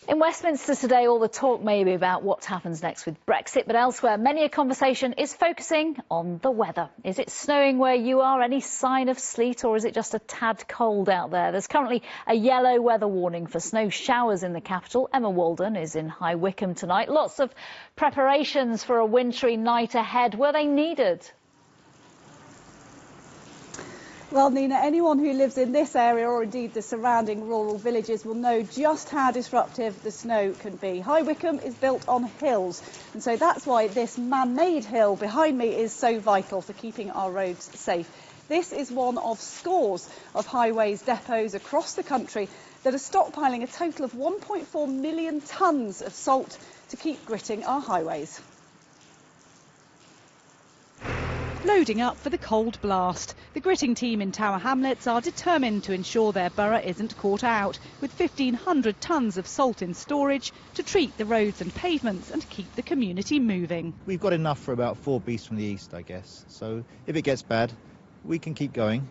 In Westminster today, all the talk may be about what happens next with Brexit, but elsewhere, many a conversation is focusing on the weather. Is it snowing where you are? Any sign of sleet, or is it just a tad cold out there? There's currently a yellow weather warning for snow showers in the capital. Emma Walden is in High Wycombe tonight. Lots of preparations for a wintry night ahead. Were they needed? Well, Nina, anyone who lives in this area or indeed the surrounding rural villages will know just how disruptive the snow can be. High Wycombe is built on hills, and so that's why this man-made hill behind me is so vital for keeping our roads safe. This is one of scores of highways depots across the country that are stockpiling a total of 1.4 million tonnes of salt to keep gritting our highways. Loading up for the cold blast. The gritting team in Tower Hamlets are determined to ensure their borough isn't caught out, with 1,500 tonnes of salt in storage to treat the roads and pavements and keep the community moving. We've got enough for about 4 beasts from the east, I guess. So if it gets bad, we can keep going,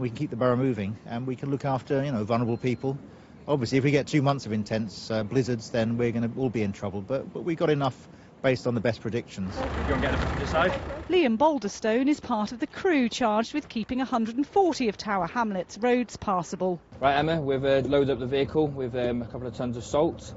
we can keep the borough moving, and we can look after, vulnerable people. Obviously, if we get 2 months of intense blizzards, then we're going to all be in trouble, but we've got enough based on the best predictions. Go and get them this side. Liam Boulderstone is part of the crew charged with keeping 140 of Tower Hamlets roads passable. Right, Emma, we've loaded up the vehicle with a couple of tonnes of salt,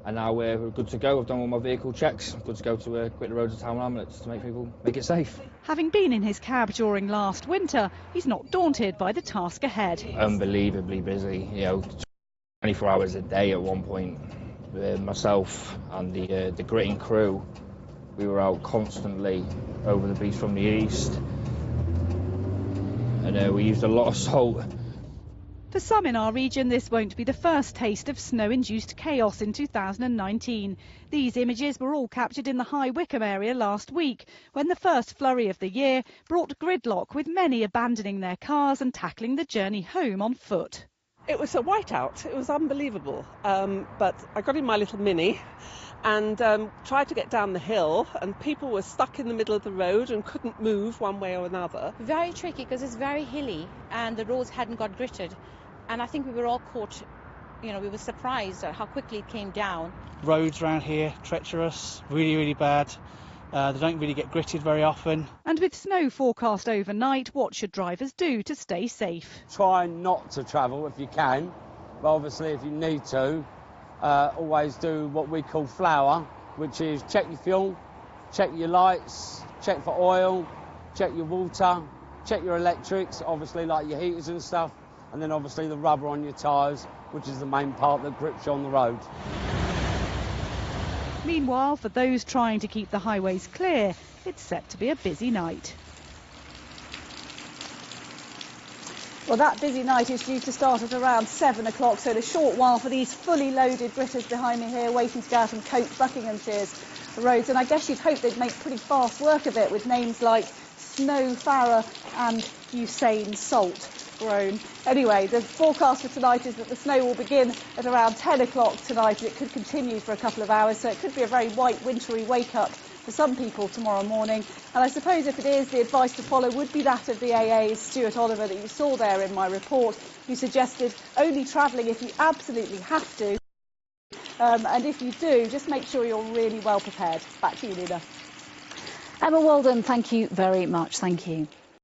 and now we're good to go. I've done all my vehicle checks. Good to go to quit the roads of Tower Hamlets to make it safe. Having been in his cab during last winter, he's not daunted by the task ahead. Unbelievably busy, 24 hours a day at one point. Myself and the gritting crew, we were out constantly over the beast from the east, and we used a lot of salt. For some in our region, this won't be the first taste of snow-induced chaos in 2019. These images were all captured in the High Wycombe area last week, when the first flurry of the year brought gridlock, with many abandoning their cars and tackling the journey home on foot. It was a whiteout. It was unbelievable. But I got in my little Mini and tried to get down the hill, and people were stuck in the middle of the road and couldn't move one way or another. Very tricky because it's very hilly and the roads hadn't got gritted. And I think we were all caught, we were surprised at how quickly it came down. Roads around here, treacherous, really, really bad. They don't really get gritted very often. And with snow forecast overnight, what should drivers do to stay safe? Try not to travel if you can, but obviously if you need to, always do what we call flour, which is check your fuel, check your lights, check for oil, check your water, check your electrics, obviously like your heaters and stuff, and then obviously the rubber on your tyres, which is the main part that grips you on the road. Meanwhile, for those trying to keep the highways clear, it's set to be a busy night. Well, that busy night is due to start at around 7 o'clock, so in a short while for these fully loaded gritters behind me here waiting to go out and coat Buckinghamshire's roads. And I guess you'd hope they'd make pretty fast work of it with names like Snow Farah and Usain Salt grown. Anyway, the forecast for tonight is that the snow will begin at around 10 o'clock tonight, and it could continue for a couple of hours, so it could be a very white wintry wake-up for some people tomorrow morning. And I suppose if it is, the advice to follow would be that of the AA's Stuart Oliver that you saw there in my report, who suggested only travelling if you absolutely have to. And if you do, just make sure you're really well prepared. Back to you, Nina. Emma Walden, thank you very much. Thank you.